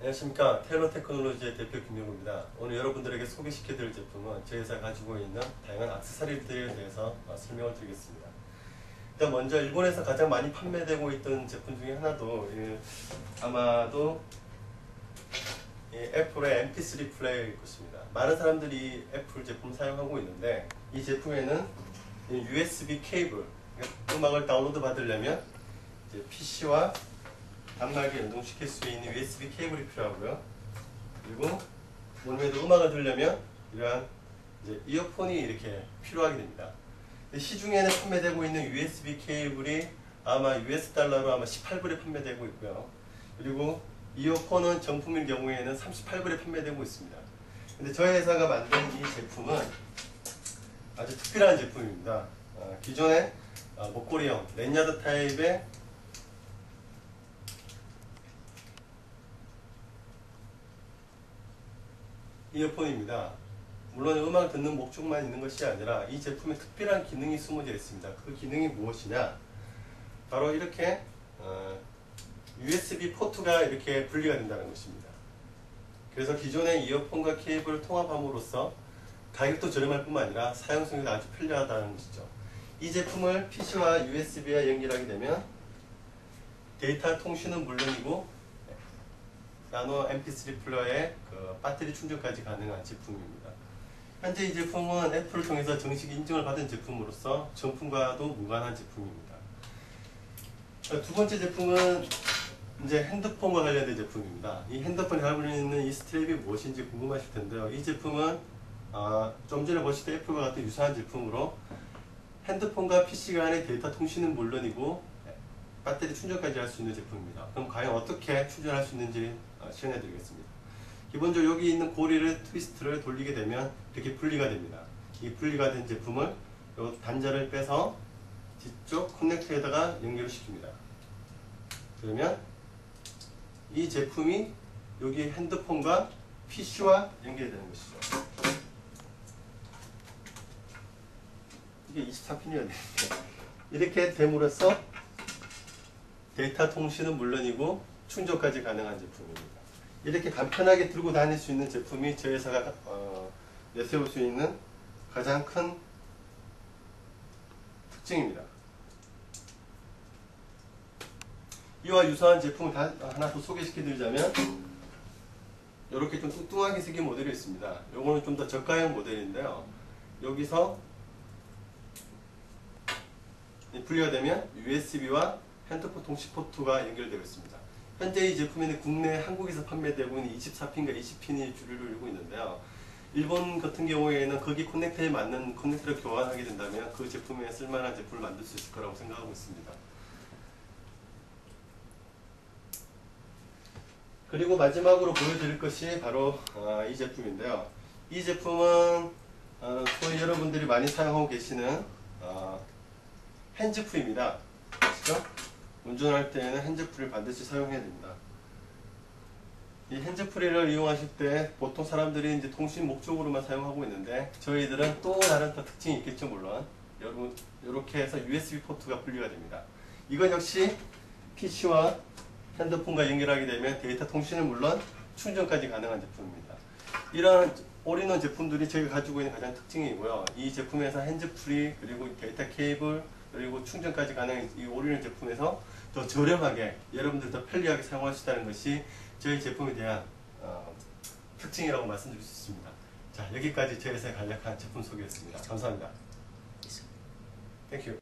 안녕하십니까. 테일러 테크놀로지의 대표 김영우입니다. 오늘 여러분들에게 소개시켜드릴 제품은 저희 회사가 가지고 있는 다양한 액세서리들에 대해서 설명을 드리겠습니다. 일단 먼저 일본에서 가장 많이 판매되고 있던 제품 중에 하나도 아마도 애플의 MP3 플레이어일 것입니다. 많은 사람들이 애플 제품 사용하고 있는데 이 제품에는 USB 케이블, 음악을 다운로드 받으려면 이제 PC와 단말기에 연동시킬 수 있는 USB 케이블이 필요하고요. 그리고 몸에도 음악을 들으려면 이러한 이제 이어폰이 이렇게 필요하게 됩니다. 시중에는 판매되고 있는 USB 케이블이 아마 US 달러로 아마 18불에 판매되고 있고요. 그리고 이어폰은 정품일 경우에는 38불에 판매되고 있습니다. 근데 저희 회사가 만든 이 제품은 아주 특별한 제품입니다. 기존의 목걸이형 랜야드 타입의 이어폰입니다. 물론 음악을 듣는 목적만 있는 것이 아니라 이 제품에 특별한 기능이 숨어져 있습니다. 그 기능이 무엇이냐? 바로 이렇게 USB 포트가 이렇게 분리가 된다는 것입니다. 그래서 기존의 이어폰과 케이블을 통합함으로써 가격도 저렴할 뿐만 아니라 사용성이 아주 편리하다는 것이죠. 이 제품을 PC와 USB와 연결하게 되면 데이터 통신은 물론이고 나노 MP3 플레이어의 배터리 충전까지 가능한 제품입니다. 현재 이 제품은 애플을 통해서 정식 인증을 받은 제품으로서 정품과도 무관한 제품입니다. 두 번째 제품은 이제 핸드폰과 관련된 제품입니다. 이 핸드폰에 달고 있는 이 스트랩이 무엇인지 궁금하실 텐데요. 이 제품은 좀 전에 보실 때 애플과 같은 유사한 제품으로 핸드폰과 PC 간의 데이터 통신은 물론이고 배터리 충전까지 할 수 있는 제품입니다. 그럼 과연 어떻게 충전할 수 있는지 시연해 드리겠습니다. 기본적으로 여기 있는 고리를 트위스트를 돌리게 되면 이렇게 분리가 됩니다. 이 분리가 된 제품을 이 단자를 빼서 뒤쪽 커넥터에다가 연결을 시킵니다. 그러면 이 제품이 여기 핸드폰과 PC와 연결되는 것이죠. 이게 24핀이어야 되는데 이렇게 됨으로써 데이터 통신은 물론이고 충전까지 가능한 제품입니다. 이렇게 간편하게 들고 다닐 수 있는 제품이 저희 회사가 내세울 수 있는 가장 큰 특징입니다. 이와 유사한 제품을 하나 더 소개시켜 드리자면 이렇게 좀 뚱뚱하게 생긴 모델이 있습니다. 요거는 좀 더 저가형 모델인데요. 여기서 분리가 되면 USB와 핸드폰 통신 포트가 연결되어 있습니다. 현재 이 제품에는 국내 한국에서 판매되고 있는 24핀과 20핀이 주류를 이루고 있는데요. 일본 같은 경우에는 거기 커넥터에 맞는 커넥터를 교환하게 된다면 그 제품에 쓸만한 제품을 만들 수 있을 거라고 생각하고 있습니다. 그리고 마지막으로 보여드릴 것이 바로 이 제품인데요. 이 제품은 거의 여러분들이 많이 사용하고 계시는 핸즈프리입니다. 아시죠? 운전할 때에는 핸즈프리를 반드시 사용해야 됩니다. 이 핸즈프리를 이용하실 때 보통 사람들이 이제 통신 목적으로만 사용하고 있는데 저희들은 또 다른 특징이 있겠죠. 물론 여러분 이렇게 해서 USB 포트가 분리가 됩니다. 이건 역시 PC와 핸드폰과 연결하게 되면 데이터 통신은 물론 충전까지 가능한 제품입니다. 이런 올인원 제품들이 저희가 가지고 있는 가장 특징이고요. 이 제품에서 핸즈프리 그리고 데이터 케이블 그리고 충전까지 가능한 이 올인원 제품에서 더 저렴하게 여러분들 더 편리하게 사용할 수 있다는 것이 저희 제품에 대한 특징이라고 말씀드릴 수 있습니다. 자, 여기까지 저희 회사의 간략한 제품 소개였습니다. 감사합니다. Thank you.